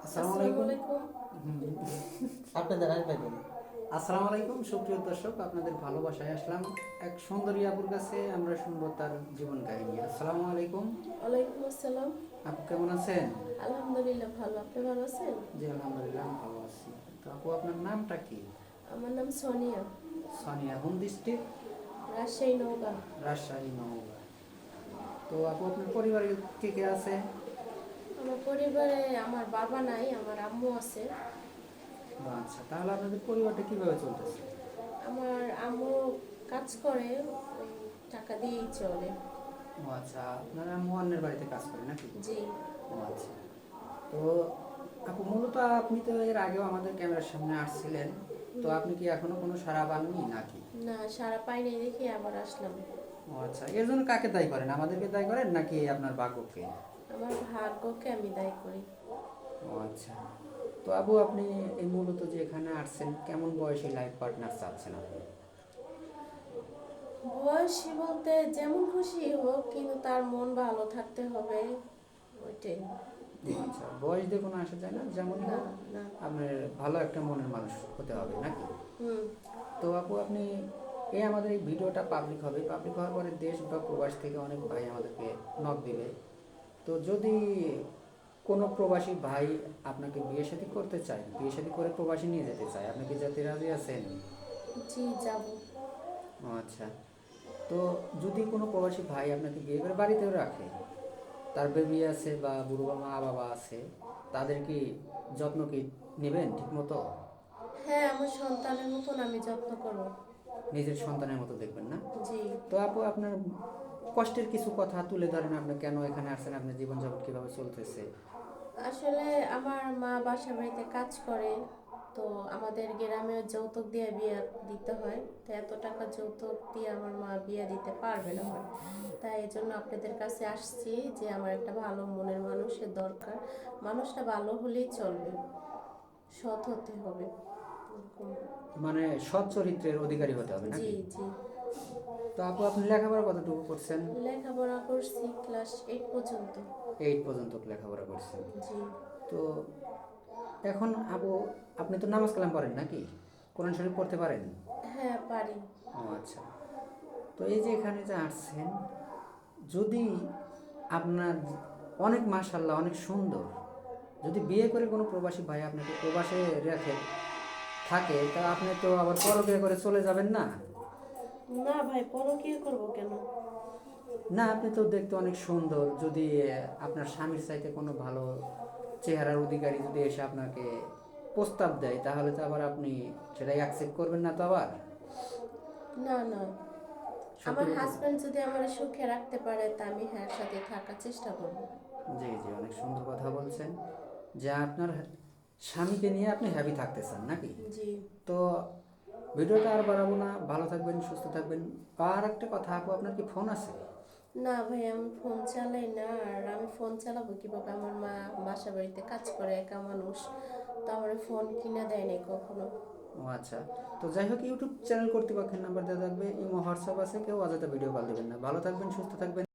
আসসালামু আলাইকুম। আপনাদের আসবেন। আসসালামু আলাইকুম সুপ্রিয় দর্শক, আপনাদের ভালোবাসায় আসলাম এক সুন্দরী আপুর কাছে। আমরা শুনবো তার জীবন কাহিনী। আসসালামু আলাইকুম। ওয়ালাইকুম আসসালাম। আপু কেমন আছেন? আলহামদুলিল্লাহ ভালো। আপনি ভালো আছেন? জি আলহামদুলিল্লাহ আমি ভালো আছি। তো আপু আপনার নামটা কি? আমার নাম সোনিয়া। Sania, home district? রাজশাহী নওগাঁ। রাজশাহী, নওগাঁ। তো আপু আপনার পরিবারে কে কে আছে? আমার পরিবারে আমার বাবা নাই, আমার আম্মু আছে। আচ্ছা, তাহলে আপনাদের পরিবারটা কিভাবে চলতেছে? আমার আম্মু কাজ করে, ওই টাকা দিয়েই চলে। ও আচ্ছা, আপনারা আম্মু অন্যের বাড়িতে কাজ করে নাকি? জি। ও আচ্ছা। তো আপু মূলত আপনি তো এর আগেও আমাদের ক্যামেরার সামনে আসছিলেন, তো আপনি কি এখনো কোনো সাড়া পাননি নাকি? না, সারা পাইনি দেখি আবার আসলাম। ও আচ্ছা, এর জন্য কাকে দায়ী করেন? আমাদেরকে দায়ী করেন নাকি আপনার ভাগ্যকে? আমার ভাগ্যকে আমি দায়ী করি। ও আচ্ছা। তো আপু আপনি এই মূলত যে এখানে আসছেন, কেমন বয়সী লাইফ পার্টনার চাচ্ছেন আপনি? বয়সী বলতে যেমন খুশি হোক, কিন্তু তার মন ভালো থাকতে হবে, ওইটাই। ও আচ্ছা, বয়স দিয়ে কোনো আসা যায় না, যেমন না, হোক না। আপনার ভালো একটা মনের মানুষ হতে হবে নাকি? হুম। তো আপু আপনি আমাদের এই ভিডিওটা পাবলিক হবে, পাবলিক হওয়ার পরে দেশ বা প্রবাস থেকে অনেক ভাই আমাদেরকে নক দিবে। তো যদি কোনো প্রবাসী ভাই আপনাকে বিয়ে শাদী করতে চায়, বিয়ে শাদী করে প্রবাসী নিয়ে যেতে চায়, আপনি কি যেতে রাজি আছেন? জি, যাব। ও আচ্ছা। তো যদি কোনো প্রবাসী ভাই আপনাকে বিয়ে করে বাড়িতেও রাখে, তার বেবি আছে বা বুড়ো মা বাবা আছে, তাদের কি যত্ন কি নেবেন ঠিক মতো? হ্যাঁ, আমার সন্তানের মতন আমি যত্ন করব। নিজের সন্তানের মতো দেখবেন না? জি। তো আপু আপনার কষ্টের কিছু কথা তুলে ধরেন, আপনি কেন এখানে আসছেন, আপনার জীবনযাপন কীভাবে চলতেছে? আসলে আমার মা বাসা বাড়িতে কাজ করে, তো আমাদের গ্রামে যৌতুক দিয়ে বিয়ে দিতে হয়, তো এত টাকা যৌতুক দিয়ে আমার মা বিয়ে দিতে পারবে না আমার। তাই এই জন্য আপনাদের কাছে আসছি যে আমার একটা ভালো মনের মানুষের দরকার। মানুষটা ভালো হলেই চলবে, সৎ হতে হবে, এরকম। মানে সৎ চরিত্রের অধিকারী হতে হবে জি, নাকি? জি। তো আপু আপনি লেখাপড়া কতটুকু করছেন? লেখাপড়া করছি ক্লাস 8 পর্যন্ত। 8 পর্যন্ত লেখাপড়া করছেন। জি। তো এখন আপু আপনি তো নামাজ কালাম পড়েন নাকি? কোরআন শরীফ পড়তে পারেন? হ্যাঁ, পারি। ও আচ্ছা। তো এই যে এখানে যে আসছেন, যদি আপনার অনেক মাশাআল্লাহ অনেক সুন্দর, যদি বিয়ে করে কোনো প্রবাসী ভাই আপনাকে প্রবাসে রেখে থাকে, তা আপনি তো আবার পরকিয়া করে চলে যাবেন না? না ভাই, পরকীয়া করব কেন? না, আপনি তো দেখতে অনেক সুন্দর, যদি আপনার স্বামীর চাইতে কোনো ভালো চেহারার অধিকারী যদি এসে আপনাকে প্রস্তাব দেয়, তাহলে তো আবার আপনি সেটাই অ্যাকসেপ্ট করবেন না তো আবার? না, না। সত্যি আমার বলতে, হাজবেন্ড যদি আমার সুখে রাখতে পারে, তা আমি হ্যাঁ সাথে থাকার চেষ্টা করব। জি জি, অনেক সুন্দর কথা বলছেন যে আপনার স্বামীকে নিয়ে আপনি হ্যাপি থাকতে চান নাকি? জি। তো ভিডিওটা আর বাড়াবো না, ভালো থাকবেন সুস্থ থাকবেন। আর একটা কথা আপু, আপনার কি ফোন আছে? না ভাই, আমি ফোন চালাই না। আর আমি ফোন চালাবো কিভাবে? আমার মা বাসা বাড়িতে কাজ করে, একা মানুষ, তো আমার ফোন কিনে দেয় নাই কখনো। ও আচ্ছা। তো যাই হোক, ইউটিউব চ্যানেল কর্তৃপক্ষের নাম্বার দেওয়া থাকবে, ইমো হোয়াটসঅ্যাপ আছে, কেউ অযথা ভিডিও কল দেবেন না। ভালো থাকবেন সুস্থ থাকবেন।